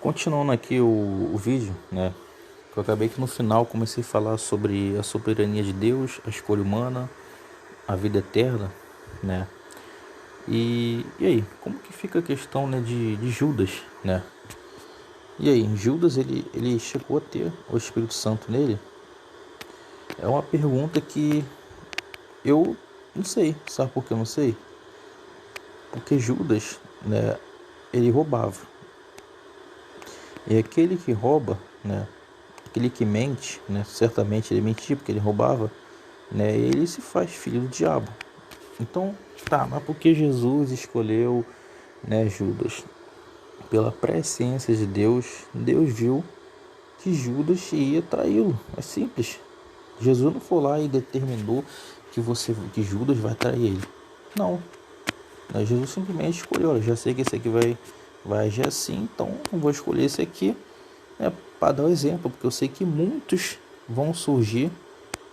Continuando aqui o vídeo, né? Que eu acabei que no final comecei a falar sobre a soberania de Deus, a escolha humana, a vida eterna, né? E aí, como que fica a questão, né, de Judas, né? E aí, Judas, ele chegou a ter o Espírito Santo nele? É uma pergunta que eu não sei. Sabe por que eu não sei? Porque Judas, né, ele roubava. E aquele que rouba, né, aquele que mente, né, certamente ele mentia porque ele roubava, né, ele se faz filho do diabo. Então, tá, mas por que Jesus escolheu, né, Judas? Pela presciência de Deus, Deus viu que Judas ia traí-lo. É simples. Jesus não foi lá e determinou que Judas vai trair ele. Não. Jesus simplesmente escolheu, olha, já sei que esse aqui vai agir assim, então não vou escolher esse aqui, né, para dar o exemplo, porque eu sei que muitos vão surgir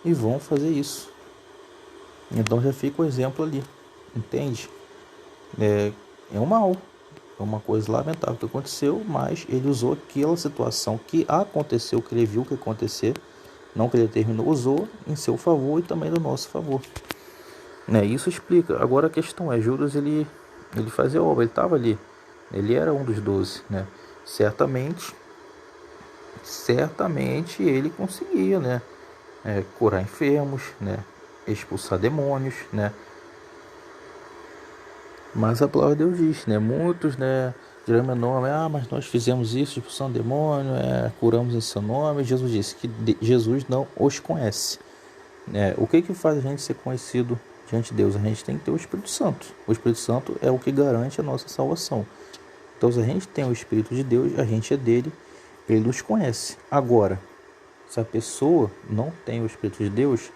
e vão fazer isso. Então já fica o exemplo ali, entende? É um mal, é uma coisa lamentável que aconteceu, mas ele usou aquela situação que aconteceu, que ele viu que acontecer, não que ele determinou, usou em seu favor e também no nosso favor. Né? Isso explica. Agora a questão é, Judas ele fazia obra, ele estava ali, ele era um dos 12, né? Certamente ele conseguia, né? Curar enfermos, né? Expulsar demônios, né? Mas a palavra de Deus diz, né? Muitos, né? Dirão meu nome, mas nós fizemos isso, expulsão de demônio, curamos em seu nome. Jesus disse que Jesus não os conhece. O que faz a gente ser conhecido diante de Deus? A gente tem que ter o Espírito Santo. O Espírito Santo é o que garante a nossa salvação. Então, se a gente tem o Espírito de Deus, a gente é dele, ele nos conhece. Agora, se a pessoa não tem o Espírito de Deus,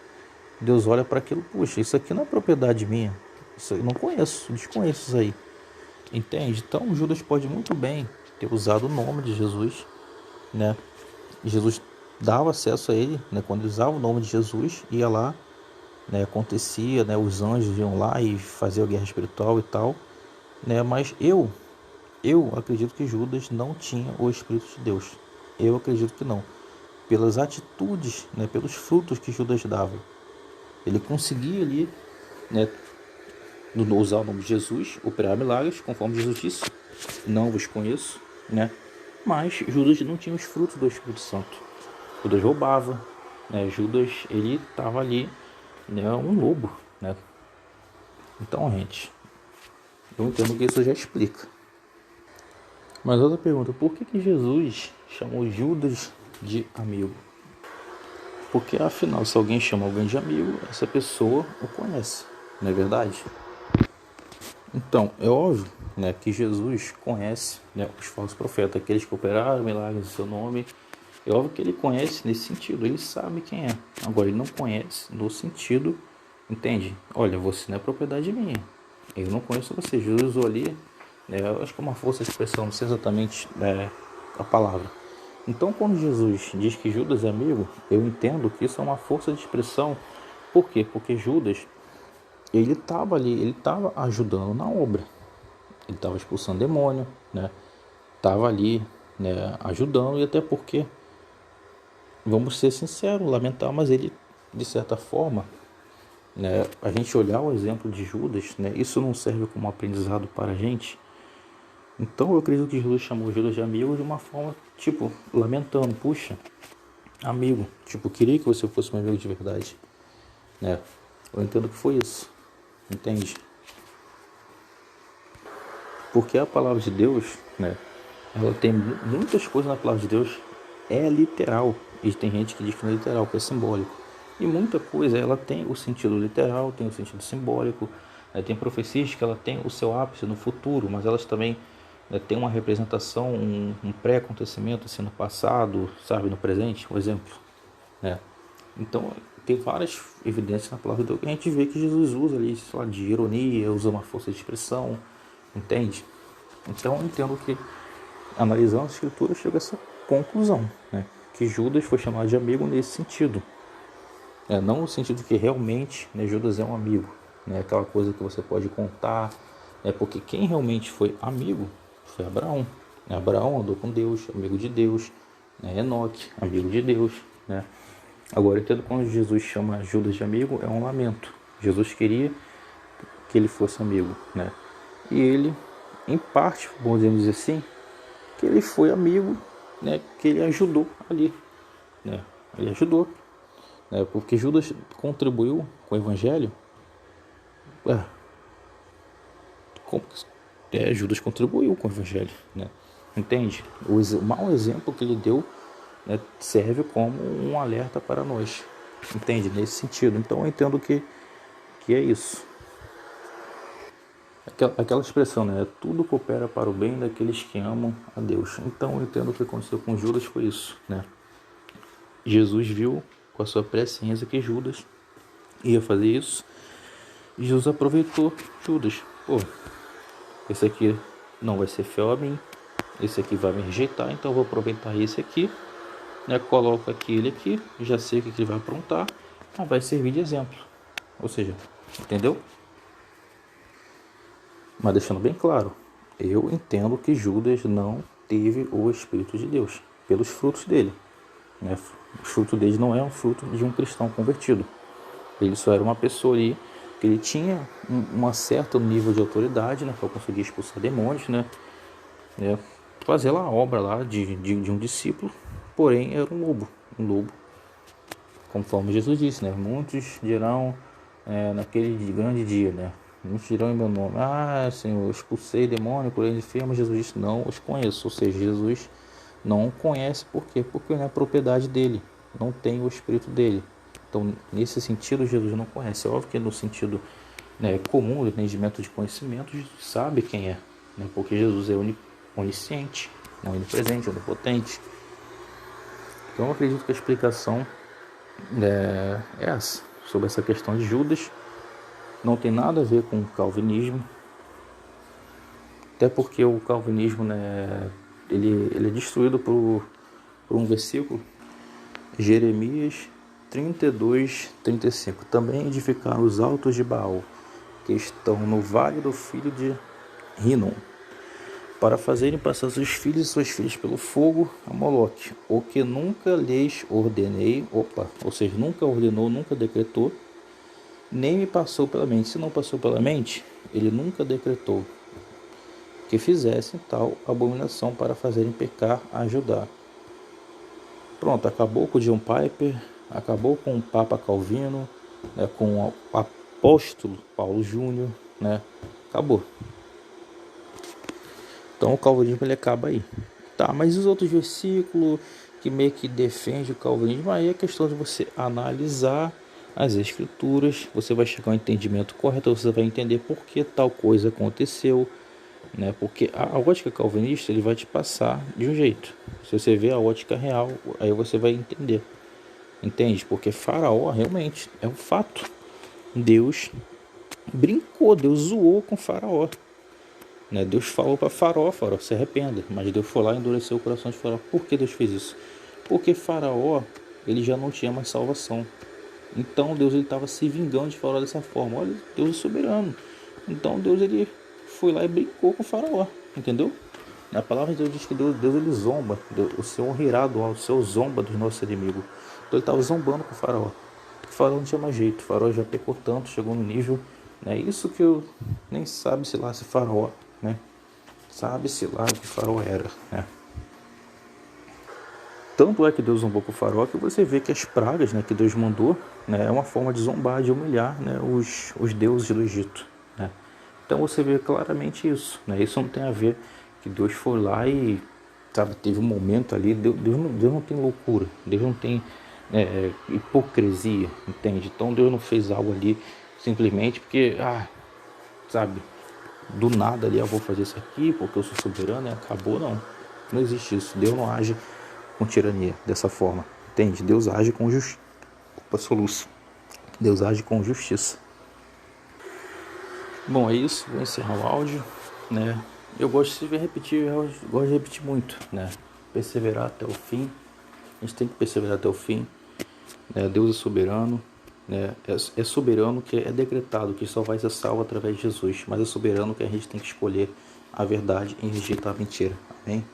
Deus olha para aquilo, puxa, isso aqui não é propriedade minha, isso eu não conheço, desconheço isso aí, entende? Então Judas pode muito bem ter usado o nome de Jesus, né? Jesus dava acesso a ele, né? Quando ele usava o nome de Jesus, ia lá, né? Acontecia, né? Os anjos iam lá e faziam a guerra espiritual e tal, né? Mas eu acredito que Judas não tinha o Espírito de Deus. Eu acredito que não. Pelas atitudes, né, pelos frutos que Judas dava. Ele conseguia ali, né, usar o nome de Jesus, operar milagres, conforme Jesus disse. Não vos conheço, né? Mas Judas não tinha os frutos do Espírito Santo. Judas roubava, né? Judas, ele estava ali, né, um lobo, né? Então, gente, eu entendo que isso já explica. Mas outra pergunta, por que Jesus chamou Judas de amigo? Porque afinal, se alguém chama alguém de amigo, essa pessoa o conhece, não é verdade? Então, é óbvio, né, que Jesus conhece, né, os falsos profetas, aqueles que operaram milagres em seu nome. É óbvio que ele conhece nesse sentido, ele sabe quem é. Agora, ele não conhece no sentido, entende? Olha, você não é propriedade minha, eu não conheço você. Jesus usou ali, né, eu acho que é uma força de expressão, não sei exatamente a palavra. Então, quando Jesus diz que Judas é amigo, eu entendo que isso é uma força de expressão. Por quê? Porque Judas, ele estava ali, ele estava ajudando na obra. Ele estava expulsando demônio, né? Estava ali, né, ajudando, e até porque, vamos ser sinceros, lamentar, mas ele, de certa forma, né, a gente olhar o exemplo de Judas, né, isso não serve como aprendizado para a gente. Então eu acredito que Jesus chamou Judas de amigo de uma forma, tipo, lamentando, puxa, amigo, tipo, queria que você fosse meu amigo de verdade, né? Eu entendo que foi isso, entende? Porque a palavra de Deus, né, ela tem muitas coisas na palavra de Deus, é literal, e tem gente que diz que não é literal, que é simbólico. E muita coisa, ela tem o sentido literal, tem o sentido simbólico, né? Tem profecias que ela tem o seu ápice no futuro, mas elas também, né, têm uma representação, um pré-acontecimento, assim, no passado, sabe, no presente, um exemplo, né? Então, tem várias evidências na palavra de Deus que a gente vê que Jesus usa ali, sei lá, de ironia, usa uma força de expressão, entende? Então, eu entendo que, analisando a escritura, chega a essa conclusão, né? Que Judas foi chamado de amigo nesse sentido. Não no sentido que realmente, né, Judas é um amigo, né? Aquela coisa que você pode contar, porque quem realmente foi amigo foi Abraão. Abraão andou com Deus, amigo de Deus, né? Enoque, amigo de Deus, né? Agora, entendo quando Jesus chama Judas de amigo, é um lamento. Jesus queria que ele fosse amigo, né? E ele, em parte, podemos dizer assim, que ele foi amigo, né? Que ele ajudou ali, né? Ele ajudou, né? Porque Judas contribuiu com o evangelho. Como Judas contribuiu com o evangelho, né? Entende? O mau exemplo que ele deu, né, serve como um alerta para nós, entende? Nesse sentido. Então eu entendo que é isso. Aquela expressão, né? Tudo coopera para o bem daqueles que amam a Deus. Então eu entendo que aconteceu com Judas foi isso, né? Jesus viu com a sua presciência que Judas ia fazer isso, e Jesus aproveitou Judas. Pô, esse aqui não vai ser fiel a mim, esse aqui vai me rejeitar, então eu vou aproveitar esse aqui, né? Coloco aquele aqui, já sei o que ele vai aprontar, mas vai servir de exemplo. Ou seja, entendeu? Mas deixando bem claro, eu entendo que Judas não teve o Espírito de Deus pelos frutos dele, né? O fruto dele não é um fruto de um cristão convertido. Ele só era uma pessoa ali que ele tinha um certo nível de autoridade, né, para conseguir expulsar demônios, né, fazer lá a obra lá de um discípulo, porém era um lobo, conforme Jesus disse, né, muitos dirão naquele grande dia, né, muitos dirão em meu nome, Senhor, eu expulsei demônio, curei enfermos. Jesus disse, não os conheço. Ou seja, Jesus não conhece. Por quê? Porque não é propriedade dele, não tem o Espírito dele. Então, nesse sentido, Jesus não conhece. É óbvio que no sentido, né, comum, do entendimento de conhecimento, Jesus sabe quem é, né, porque Jesus é onisciente, né, onipresente, onipotente. Então, eu acredito que a explicação é essa, sobre essa questão de Judas. Não tem nada a ver com o calvinismo, até porque o calvinismo, né, ele é destruído por um versículo, Jeremias 32:35. Também edificaram os altos de Baal, que estão no vale do filho de Rinom, para fazerem passar seus filhos e suas filhas pelo fogo a Moloque, o que nunca lhes ordenei, ou seja, nunca ordenou, nunca decretou, nem me passou pela mente. Se não passou pela mente, ele nunca decretou que fizessem tal abominação para fazerem pecar a Judá. Pronto, acabou com o John Piper, acabou com o Papa Calvino, né, com o apóstolo Paulo Júnior, né, acabou. Então o calvinismo ele acaba aí. Tá, mas os outros versículos que meio que defende o calvinismo, aí é questão de você analisar as escrituras, você vai chegar ao entendimento correto, você vai entender por que tal coisa aconteceu, né? Porque a ótica calvinista ele vai te passar de um jeito. Se você vê a ótica real, aí você vai entender. Entende? Porque Faraó realmente é um fato. Deus brincou, Deus zoou com Faraó. Né? Deus falou para Faraó se arrependa. Mas Deus foi lá e endureceu o coração de Faraó. Por que Deus fez isso? Porque Faraó ele já não tinha mais salvação. Então Deus estava se vingando de Faraó dessa forma. Olha, Deus é soberano. Então Deus ele foi lá e brincou com Faraó, entendeu? A palavra de Deus diz que Deus ele zomba, o Senhor rirá do alto, o Senhor zomba dos nossos inimigos. Então ele estava zombando com o Faraó. O Faraó não tinha mais jeito, o Faraó já pecou tanto, chegou no nível, né? Isso que eu nem sabe se lá se Faraó, né? Sabe-se lá o que Faraó era, né? Tanto é que Deus zombou com o Faraó que você vê que as pragas, né, que Deus mandou, né, é uma forma de zombar, de humilhar, né, os deuses do Egito, né? Então você vê claramente isso, né? Isso não tem a ver que Deus foi lá e, sabe, teve um momento ali. Deus não tem loucura, Deus não tem hipocrisia, entende? Então Deus não fez algo ali simplesmente porque, sabe, do nada ali eu vou fazer isso aqui porque eu sou soberano e acabou. Não existe isso. Deus não age com tirania dessa forma, entende? Deus age com justiça. Deus age com justiça. Bom, é isso, vou encerrar o áudio, né? Eu gosto de repetir, gosto de repetir muito, né? Perseverar até o fim. A gente tem que perseverar até o fim, né? Deus é soberano, né? É soberano que é decretado que só vai ser salvo através de Jesus, mas é soberano que a gente tem que escolher a verdade e rejeitar a mentira. Amém?